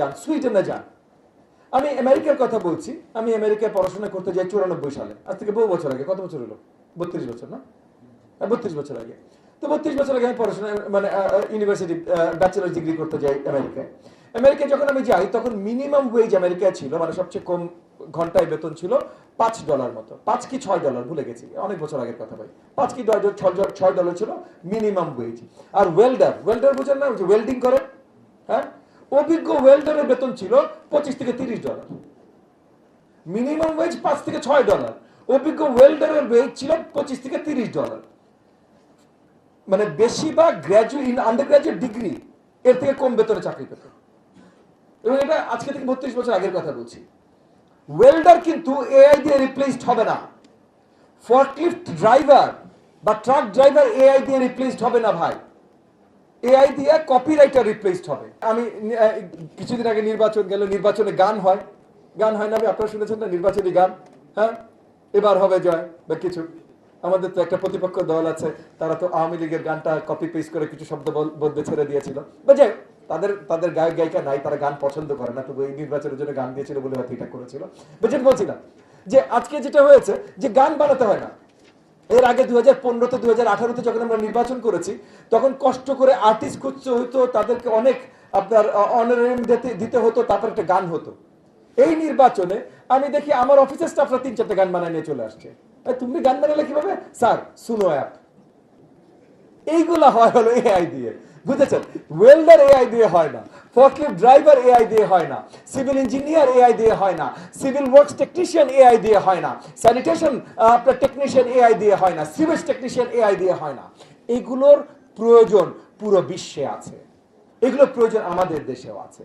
যান, সুইডেনে যান। আমি আমেরিকার কথা বলছি, আমি আমেরিকায় পড়াশোনা করতে যাই 94 সালে, আজ থেকে বহু বছর আগে। কত বছর হলো? 32 বছর না? 32 বছর আগে। তো 32 বছর আগে আমি পড়াশোনা মানে ইউনিভার্সিটি ব্যাচেলার ডিগ্রি করতে যাই আমেরিকায়। আমেরিকায় যখন আমি যাই তখন মিনিমাম ওয়েজ আমেরিকায় ছিল, মানে সবচেয়ে কম ঘন্টায় বেতন ছিল $5 মতো, 5 কি $6 ভুলে গেছি, অনেক বছর আগের কথা ভাই। 5 কি $6 ছিল মিনিমাম ওয়েজ। আর ওয়েল্ডার বুঝেন না, যে ওয়েল্ডিং করে, হ্যাঁ, অভিজ্ঞ ওয়েল্ডারের বেতন ছিল $25 থেকে $30। মিনিমাম ওয়েজ $5 থেকে $6, অভিজ্ঞ ওয়েল্ডারের ওয়েজ ছিল $25 থেকে $30। মানে বেশিরভাগ গ্র্যাজুয়েট আন্ডার গ্র্যাজুয়েট ডিগ্রি এর থেকে কম বেতনে চাকরি পেত। এবং এটা আজকে থেকে 32 বছর আগের কথা বলছি। ওয়েল্ডার কিন্তু এআই দিয়ে রিপ্লেসড হবে না। ফর্কলিফট ড্রাইভার বা ট্রাক ড্রাইভার এআই দিয়ে রিপ্লেসড হবে না ভাই, এআই দিয়ে কপিরাইটার রিপ্লেসড হবে। আমি কিছুদিন আগে নির্বাচন গেল, নির্বাচনে গান হয় না, আমি আপনারা শুনেছেন না নির্বাচনী গান? হ্যাঁ, এবার হবে জয় বা কিছু। আমাদের তো একটা প্রতিপক্ষ দল আছে, তারা তো আওয়ামী লীগের গানটা কপি পেস্ট করে কিছু শব্দ বদলে ছেড়ে দিয়েছিল। যাই, তাদের গায়ক গায়িকা নাই, তারা গান পছন্দ করে না, তবু এই নির্বাচনের জন্য গান দিয়েছিল বলে হয়তো এটা করেছিল। যেটা বলছিলাম যে আজকে যেটা হয়েছে যে গান বানাতে হয় না। এর আগে 2015-তে 2018-তে যখন আমরা নির্বাচন করেছি তখন কষ্ট করে আর্টিস্ট খুঁজতে হতো, তাদেরকে অনেক আপনার অনারারিয়াম দিতে হতো, তারপর একটা গান হতো। এই নির্বাচনে আমি দেখি আমার অফিসের স্টাফরা 3-4টে গান বানায় নিয়ে চলে আসছে। তুমি গান বানালে কিভাবে? Sir Suno app. এইগুলা হয় হলো এআই দিয়ে, বুঝেছেন? ওয়েল্ডার এআই দিয়ে হয় না, ফর্কলিফট ড্রাইভার এআই দিয়ে হয় না, সিভিল ইঞ্জিনিয়ার এআই দিয়ে হয় না, সিভিল ওয়ার্কস টেকনিশিয়ান এআই দিয়ে হয় না, স্যানিটেশন আপনার টেকনিশিয়ান এআই দিয়ে হয় না, সিভেজ টেকনিশিয়ান এআই দিয়ে হয় না। এগুলোর প্রয়োজন পুরো বিশ্বে আছে, এগুলোর প্রয়োজন আমাদের দেশেও আছে।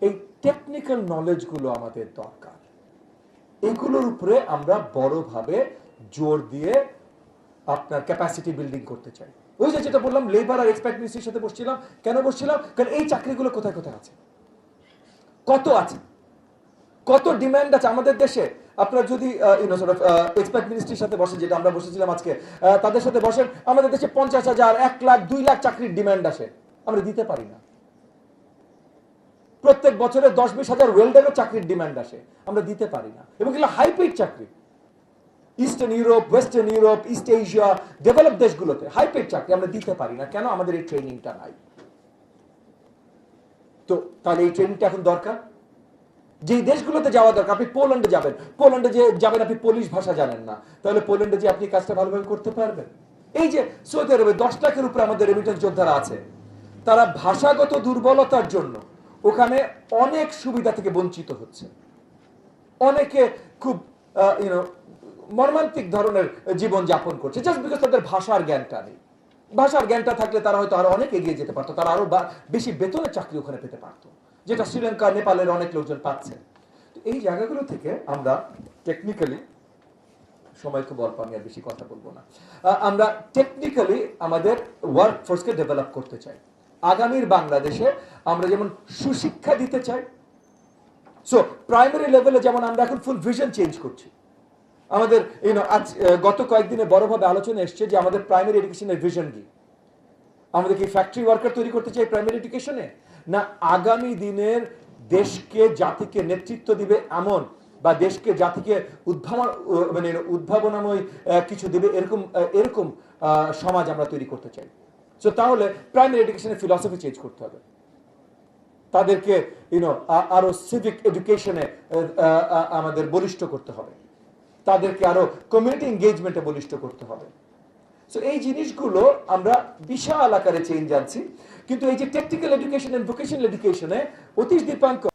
এই টেকনিক্যাল নলেজগুলো আমাদের দরকার, এগুলোর উপরে আমরা বড়ভাবে জোর দিয়ে আপনার ক্যাপাসিটি বিল্ডিং করতে চাই। ওই যে যেটা বললাম, লেবার আর এক্সপার্ট মিনিস্ট্রির সাথে বসছিলাম। কেন বসছিলাম? কারণ এই চাকরিগুলো কোথায় কোথায় আছে, কত আছে, কত ডিমান্ড আছে আমাদের দেশে। আপনারা যদি এক্সপার্ট মিনিস্ট্রির সাথে বসেন, যেটা আমরা বসেছিলাম আজকে, তাদের সাথে বসেন, আমাদের দেশে 50,000, 1 লাখ, 2 লাখ চাকরির ডিমান্ড আসে, আমরা দিতে পারি না। প্রত্যেক বছরে 10-20 হাজার ওয়েল্ডারের চাকরির ডিমান্ড আসে, আমরা দিতে পারি না। এবং এগুলো হাই পেইড চাকরি। Eastern Europe, western Europe, east Asia, develop দেশগুলোতে হাই পেইড চাকরি আমরা দিতে পারি না। কেন? আমাদের এই ট্রেনিংটা নাই। তো তাহলে এই ট্রেনিংটা এখন দরকার। যেই দেশগুলোতে যাওয়া দরকার, আপনি পোল্যান্ডে যাবেন, পোল্যান্ডে যে যাবেন আপনি পোলিশ ভাষা জানেন না, তাহলে পোল্যান্ডে যে আপনি কাজটা ভালোভাবে করতে পারবেন? এই যে সৌদি আরবে 10 লাখের উপরে আমাদের রেমিটেন্স যোদ্ধারা আছে, তারা ভাষাগত দুর্বলতার জন্য ওখানে অনেক সুবিধা থেকে বঞ্চিত হচ্ছে। অনেকে খুব মর্মান্তিক ধরনের জীবন যাপন করছে, জাস্ট বিকজ তাদের ভাষার জ্ঞানটা নেই। ভাষার জ্ঞানটা থাকলে তারা হয়তো আরো অনেক এগিয়ে যেতে পারতো, তারা আরো বেশি বেতনের চাকরি ওখানে পেতে পারতো, যেটা শ্রীলঙ্কা, নেপালের অনেক লোকজন পাচ্ছে। তো এই জায়গাগুলো থেকে আমরা টেকনিক্যালি, সময় খুব অল্প, আমি আর বেশি কথা বলবো না, আমরা টেকনিক্যালি আমাদের ওয়ার্ক ফোর্সকে ডেভেলপ করতে চাই। আগামীর বাংলাদেশে আমরা যেমন সুশিক্ষা দিতে চাই, সো প্রাইমারি লেভেলে যেমন আমরা এখন ফুল ভিশন চেঞ্জ করছি। আমাদের আজ গত কয়েকদিনে বড়ভাবে আলোচনা এসছে যে আমাদের প্রাইমারি এডুকেশনের ভিশন কি। আমাদের কি ফ্যাক্টরি ওয়ার্কার তৈরি করতে চাই প্রাইমারি এডুকেশনে, না আগামী দিনের দেশকে জাতিকে নেতৃত্ব দিবে এমন, বা দেশকে জাতিকে উদ্ভাবনাময় কিছু দিবে এরকম সমাজ আমরা তৈরি করতে চাই। সো তাহলে প্রাইমারি এডুকেশনের ফিলসফি চেঞ্জ করতে হবে। তাদেরকে আরো সিভিক এডুকেশনে আমাদের বলিষ্ঠ করতে হবে, তাদেরকে আরো কমিউনিটি এনগেজমেন্টে বলিষ্ঠ করতে হবে। সো এই জিনিসগুলো আমরা বিশাল আকারে চেঞ্জ আনছি, কিন্তু এই যে টেকনিক্যাল এডুকেশন এন্ড ভোকেশনাল এডুকেশনে অতীশ দীপাঙ্কর